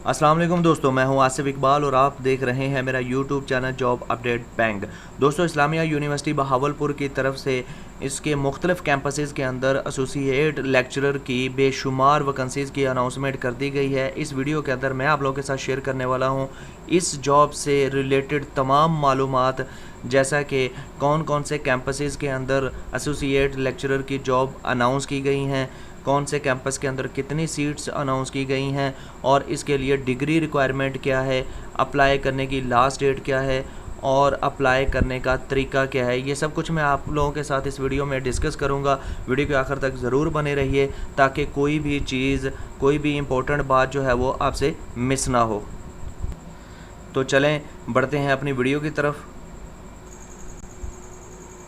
अस्सलाम वालेकुम दोस्तों, मैं हूं आसिफ इकबाल और आप देख रहे हैं मेरा YouTube channel job update bank. दोस्तों, इस्लामिया यूनिवर्सिटी बहावलपुर की तरफ से इसके मुख्तलिफ कैंपसेस के अंदर एसोसिएट लेक्चरर की बेशुमार वैकेंसीज़ की अनाउंसमेंट कर दी गई है। इस वीडियो के अंदर मैं आप लोगों के साथ शेयर करने वाला हूं इस जॉब से रिलेटेड तमाम मालूमात, जैसा कि कौन कौन से कैंपसेस के अंदर एसोसिएट लेक्चरर की जॉब अनाउंस की गई हैं, कौन से कैंपस के अंदर कितनी सीट्स अनाउंस की गई हैं और इसके लिए डिग्री रिक्वायरमेंट क्या है, अप्लाई करने की लास्ट डेट क्या है और अप्लाई करने का तरीका क्या है। ये सब कुछ मैं आप लोगों के साथ इस वीडियो में डिस्कस करूँगा। वीडियो के आखिर तक ज़रूर बने रहिए ताकि कोई भी चीज़, कोई भी इम्पोर्टेंट बात जो है वो आपसे मिस ना हो। तो चलें बढ़ते हैं अपनी वीडियो की तरफ।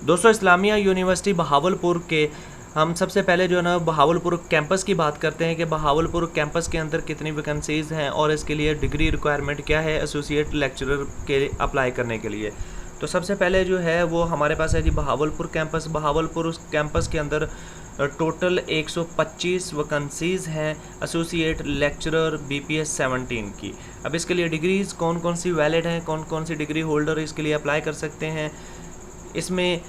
दोस्तों, इस्लामिया यूनिवर्सिटी बहावलपुर के हम सबसे पहले जो है ना बहावलपुर कैंपस की बात करते हैं कि बहावलपुर कैंपस के अंदर कितनी वैकेंसीज़ हैं और इसके लिए डिग्री रिक्वायरमेंट क्या है एसोसिएट लेक्चरर के अप्लाई करने के लिए। तो सबसे पहले जो है वो हमारे पास है जी बहावलपुर कैंपस। बहावलपुर कैंपस के अंदर टोटल 125 वैकेंसीज़ हैं एसोसिएट लेक्चरर BPS 17 की। अब इसके लिए डिग्रीज़ कौन कौन सी वैलिड हैं, कौन कौन सी डिग्री होल्डर इसके लिए अप्लाई कर सकते हैं। इसमें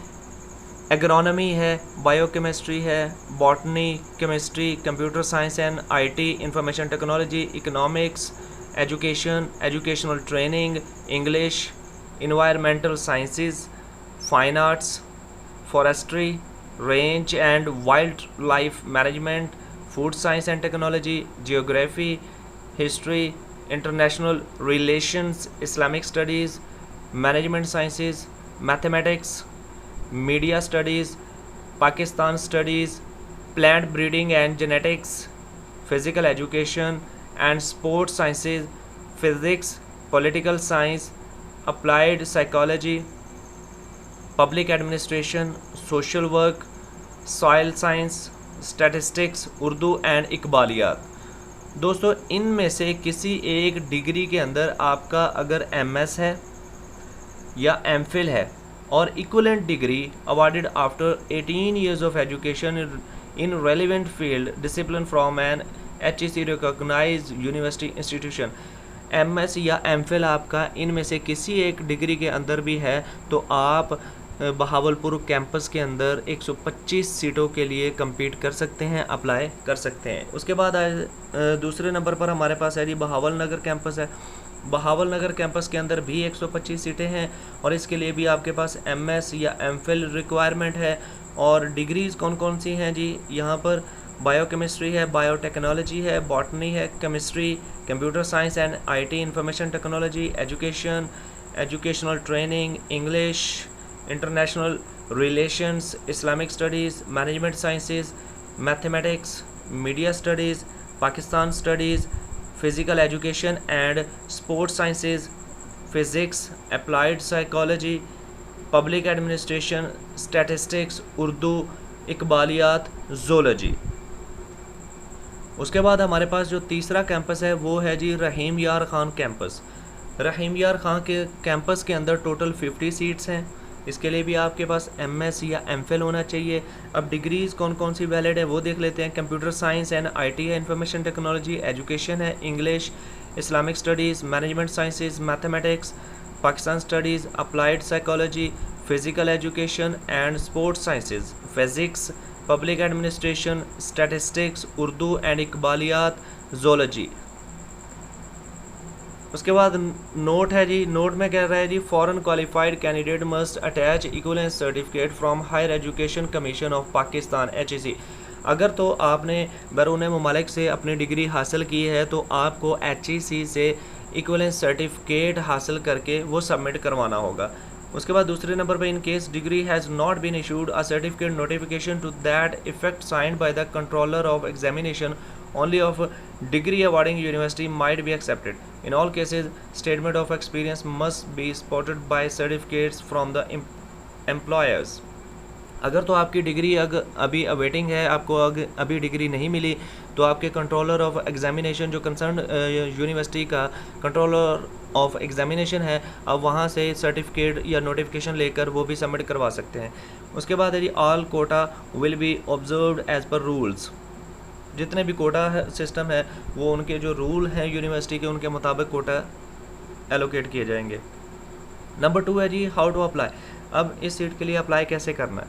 एग्रोनॉमी है, बायोकेमिस्ट्री है, botany, chemistry, computer science and IT, information technology, economics, education, educational training, English, environmental sciences, fine arts, forestry, range and wild life management, food science and technology, geography, history, international relations, Islamic studies, management sciences, mathematics, media studies, Pakistan studies, plant breeding and genetics, physical education and sports sciences, physics, political science, applied psychology, public administration, social work, soil science, statistics, Urdu and इकबालियात। दोस्तों, इनमें से किसी एक degree के अंदर आपका अगर MS है या MPhil है or equivalent degree awarded after 18 years of education in relevant field discipline from an HEC recognized university institution, MS या MPhil आपका इनमें से किसी एक डिग्री के अंदर भी है तो आप बहावलपुर कैंपस के अंदर 125 सीटों के लिए compete कर सकते हैं, अप्लाई कर सकते हैं। उसके बाद दूसरे नंबर पर हमारे पास है जी बहावल नगर कैंपस है। बहावल नगर कैंपस के अंदर भी 125 सीटें हैं और इसके लिए भी आपके पास MS या MPhil रिक्वायरमेंट है। और डिग्रीज़ कौन कौन सी हैं जी, यहाँ पर बायोकेमिस्ट्री है, बायोटेक्नोलॉजी है, बॉटनी है, chemistry, computer science and IT, information technology, education, educational training, English, international relations, Islamic studies, management sciences, mathematics, media studies, Pakistan studies, physical education and sports sciences, physics, applied psychology, public administration, statistics, Urdu, इकबालियात, zoology. उसके बाद हमारे पास जो तीसरा campus है वो है जी रहीम यार ख़ान कैंपस। रहीम यार ख़ान के कैंपस के अंदर टोटल 50 सीट्स हैं। इसके लिए भी आपके पास MS या MPhil होना चाहिए। अब डिग्रीज़ कौन कौन सी वैलिड है वो देख लेते हैं। कंप्यूटर साइंस एंड IT है, इंफॉर्मेशन टेक्नोलॉजी, एजुकेशन है, English, Islamic studies, management sciences, mathematics, Pakistan studies, applied psychology, physical education and sports sciences, physics, public administration, statistics, Urdu and इकबालियात, ज़ूलॉजी। उसके बाद नोट है जी, नोट में कह रहा है जी foreign qualified candidate must attach equivalence certificate from higher education commission of Pakistan HEC। अगर तो आपने बैरून ममालिक से अपनी डिग्री हासिल की है तो आपको HEC से इक्विवेलेंस सर्टिफिकेट हासिल करके वो सबमिट करवाना होगा। उसके बाद दूसरे नंबर पर in case degree has not been issued a certificate notification to that effect signed by the controller of examination only of degree awarding university might be accepted. In all cases, statement of experience must be supported by certificates from the employers. अगर तो आपकी degree अभी awaiting है, आपको अभी degree नहीं मिली तो आपके कंट्रोलर ऑफ एग्जामिनेशन जो कंसर्न यूनिवर्सिटी का कंट्रोलर ऑफ एग्जामिनेशन है, अब वहाँ से सर्टिफिकेट या नोटिफिकेशन लेकर वो भी सबमिट करवा सकते हैं। उसके बाद है जी all quota will be observed as per rules. जितने भी कोटा सिस्टम है वो उनके जो रूल हैं यूनिवर्सिटी के उनके मुताबिक कोटा एलोकेट किए जाएंगे। नंबर 2 है जी हाउ टू अप्लाई। अब इस सीट के लिए अप्लाई कैसे करना है।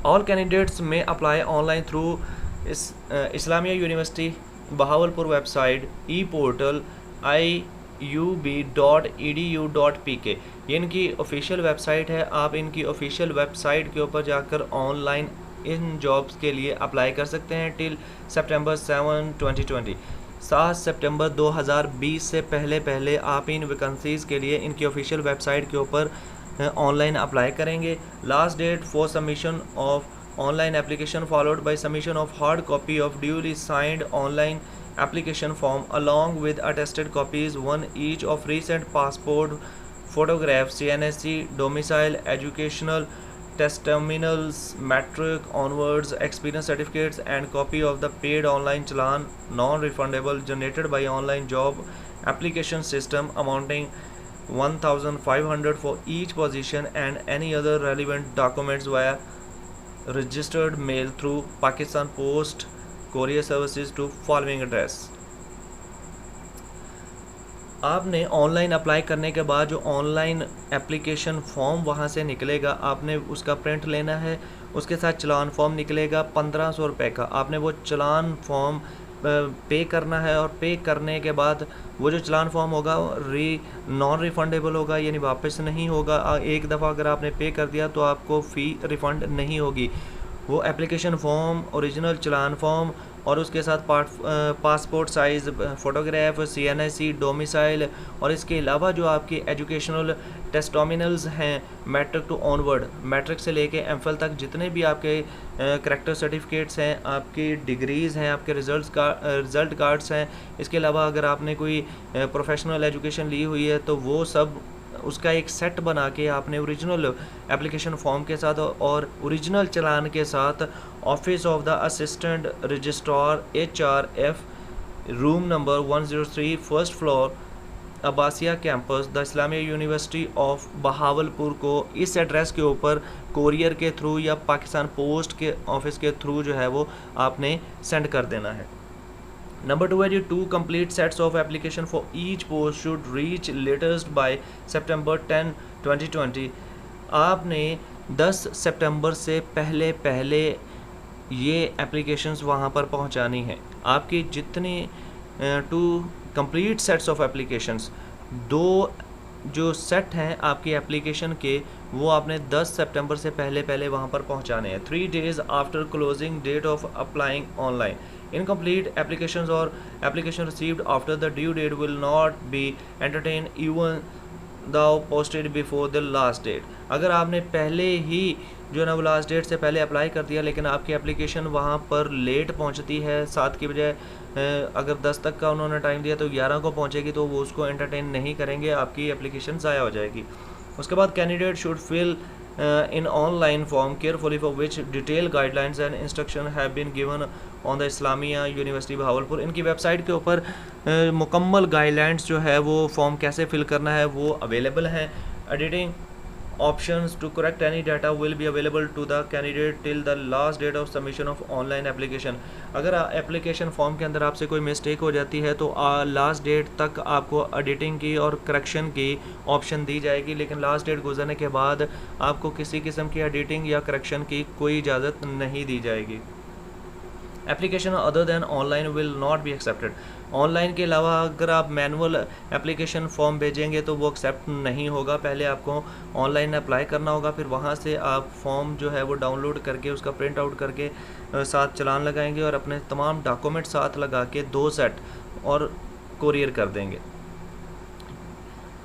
All candidates may apply online through Islamia university Bahawalpur website e portal iub.edu.pk। ये इनकी ऑफिशियल वेबसाइट है। आप इनकी ऑफिशियल वेबसाइट के ऊपर जाकर ऑनलाइन इन जॉब्स के लिए अप्लाई कर सकते हैं टिल सितंबर 7, 2020। 7 सितंबर 2020 से पहले आप इन वैकेंसीज़ के लिए इनकी ऑफिशियल वेबसाइट के ऊपर ऑनलाइन अप्लाई करेंगे। Last date for submission of online application followed by submission of hard copy of duly signed online application form along with attested copies, one each of recent passport photographs, CNSC, domicile, educational testimonials, matric onwards, experience certificates, and copy of the paid online challan non-refundable generated by online job application system amounting 1,500 for each position, and any other relevant documents via registered mail through Pakistan Post courier services to following address. आपने online apply करने के बाद जो online application form वहाँ से निकलेगा, आपने उसका प्रिंट लेना है। उसके साथ चलान फॉर्म निकलेगा 1500 रुपये का। आपने वो चलान फॉर्म पे करना है और पे करने के बाद वो जो चलान फॉर्म होगा नॉन रिफंडेबल होगा, यानी वापस नहीं होगा। एक दफ़ा अगर आपने पे कर दिया तो आपको फ़ी रिफ़ंड नहीं होगी। वो एप्लीकेशन फॉर्म, ओरिजिनल चलान फॉर्म और उसके साथ passport size photograph, CNSC, domicile और इसके अलावा जो आपकी एजुकेशनल टेस्टोमिनल्स हैं मैट्रिक टू ऑनवर्ड, मैट्रिक से लेके MPhil तक जितने भी आपके करैक्टर सर्टिफिकेट्स हैं, आपकी डिग्रीज़ हैं, आपके रिज़ल्ट कार्ड्स हैं, इसके अलावा अगर आपने कोई प्रोफेशनल एजुकेशन ली हुई है तो वो सब उसका एक सेट बना के आपने ओरिजिनल एप्लीकेशन फॉर्म के साथ और ओरिजिनल चलान के साथ office of the assistant registrar HRF room number 103 first floor Abbasia campus the Islamia university of Bahawalpur को इस एड्रेस के ऊपर कोरियर के थ्रू या पाकिस्तान पोस्ट के ऑफिस के थ्रू जो है वो आपने सेंड कर देना है। नंबर 2 है जी 2 complete sets of application for each post should reach latest by September 10, 2020। आपने 10 सितंबर से पहले ये एप्लीकेशंस वहाँ पर पहुँचानी है। आपकी जितनी 2 complete sets of applications, 2 जो सेट हैं आपकी एप्लीकेशन के वो आपने 10 सितंबर से पहले वहाँ पर पहुँचाने हैं। 3 days after closing date of applying online. Incomplete applications or application received after the due date will not be entertained even though posted before the last date। अगर आपने पहले ही जो है ना वो लास्ट डेट से पहले अप्लाई कर दिया लेकिन आपकी एप्लीकेशन वहाँ पर लेट पहुँचती है, 7 की बजाय अगर 10 तक का उन्होंने टाइम दिया तो 11 को पहुँचेगी तो वो उसको एंटरटेन नहीं करेंगे, आपकी एप्लीकेशन ज़ाया हो जाएगी। उसके बाद candidate should fill in online form carefully for which detailed guidelines and instruction have been given on the Islamia University Bahawalpur। इनकी वेबसाइट के ऊपर मुकम्मल गाइडलाइंस जो है वो फॉर्म कैसे फिल करना है वो अवेलेबल हैं। Editing options to correct any data will be available to the candidate till the last date of submission of online application। अगर एप्लीकेशन फॉर्म के अंदर आपसे कोई मिस्टेक हो जाती है तो लास्ट डेट तक आपको एडिटिंग की और करेक्शन की ऑप्शन दी जाएगी, लेकिन लास्ट डेट गुजरने के बाद आपको किसी किस्म की एडिटिंग या करेक्शन की कोई इजाज़त नहीं दी जाएगी। Application other than online will not be accepted. Online के अलावा अगर आप मैनुअल एप्लीकेशन फॉर्म भेजेंगे तो वो एक्सेप्ट नहीं होगा। पहले आपको ऑनलाइन अप्लाई करना होगा, फिर वहाँ से आप फॉर्म जो है वो डाउनलोड करके उसका प्रिंट आउट करके साथ चलान लगाएंगे और अपने तमाम डॉक्यूमेंट साथ लगा के 2 सेट और कोरियर कर देंगे।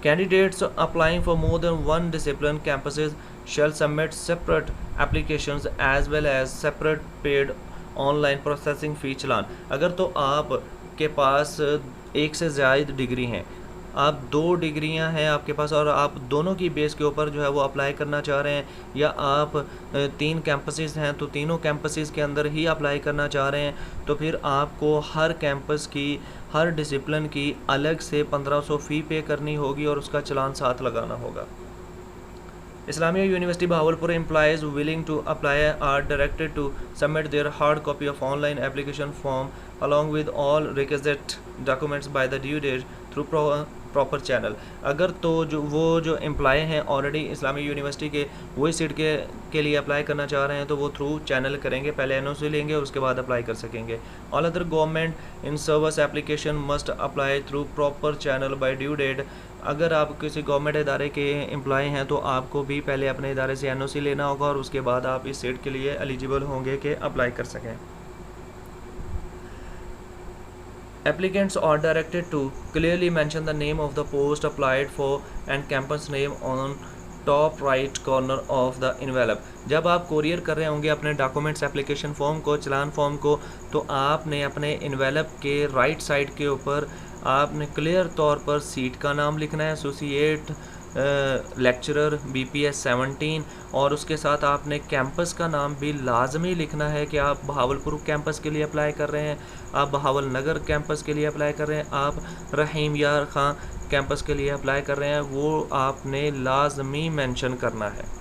Candidates applying for more than 1 discipline campuses shall submit separate applications as well as separate paid online processing fee challan. अगर तो आप के पास एक से ज़्यादा डिग्री हैं, आप 2 डिग्रियां हैं आपके पास और आप दोनों की बेस के ऊपर जो है वो अप्लाई करना चाह रहे हैं, या आप 3 कैंपसेस हैं तो तीनों कैंपसेस के अंदर ही अप्लाई करना चाह रहे हैं, तो फिर आपको हर कैंपस की हर डिसिप्लिन की अलग से 1500 फ़ी पे करनी होगी और उसका चलान साथ लगाना होगा। Islamia University Bahawalpur employees willing to apply are directed to submit their hard copy of online application form along with all requisite documents by the due date through proper channel. अगर तो जो एम्प्लॉय हैं already Islamic university के वही seat के लिए apply करना चाह रहे हैं तो वो थ्रू चैनल करेंगे, पहले एनओसी लेंगे और उसके बाद अप्लाई कर सकेंगे। All other government in service application must apply through proper channel by due date. अगर आप किसी गवर्नमेंट इदारे के एम्प्लॉय हैं तो आपको भी पहले अपने इदारे से एनओसी लेना होगा और उसके बाद आप इस सीट के लिए एलिजिबल होंगे कि अप्लाई कर सकें। Applicants are directed to clearly mention the name of the post applied for and campus name on top right corner of the envelope. जब आप कोरियर कर रहे होंगे अपने डॉक्यूमेंट्स एप्लीकेशन फॉर्म को, चलान फॉर्म को, तो आपने अपने इन्वेलप के राइट साइड के ऊपर आपने क्लियर तौर पर सीट का नाम लिखना है, एसोसिएट लेक्चरर BPS 17, और उसके साथ आपने कैंपस का नाम भी लाजमी लिखना है कि आप बहावलपुर कैंपस के लिए अप्लाई कर रहे हैं, आप बहावल नगर कैंपस के लिए अप्लाई कर रहे हैं, आप रहीम यार खां कैंपस के लिए अप्लाई कर रहे हैं, वो आपने लाजमी मेंशन करना है।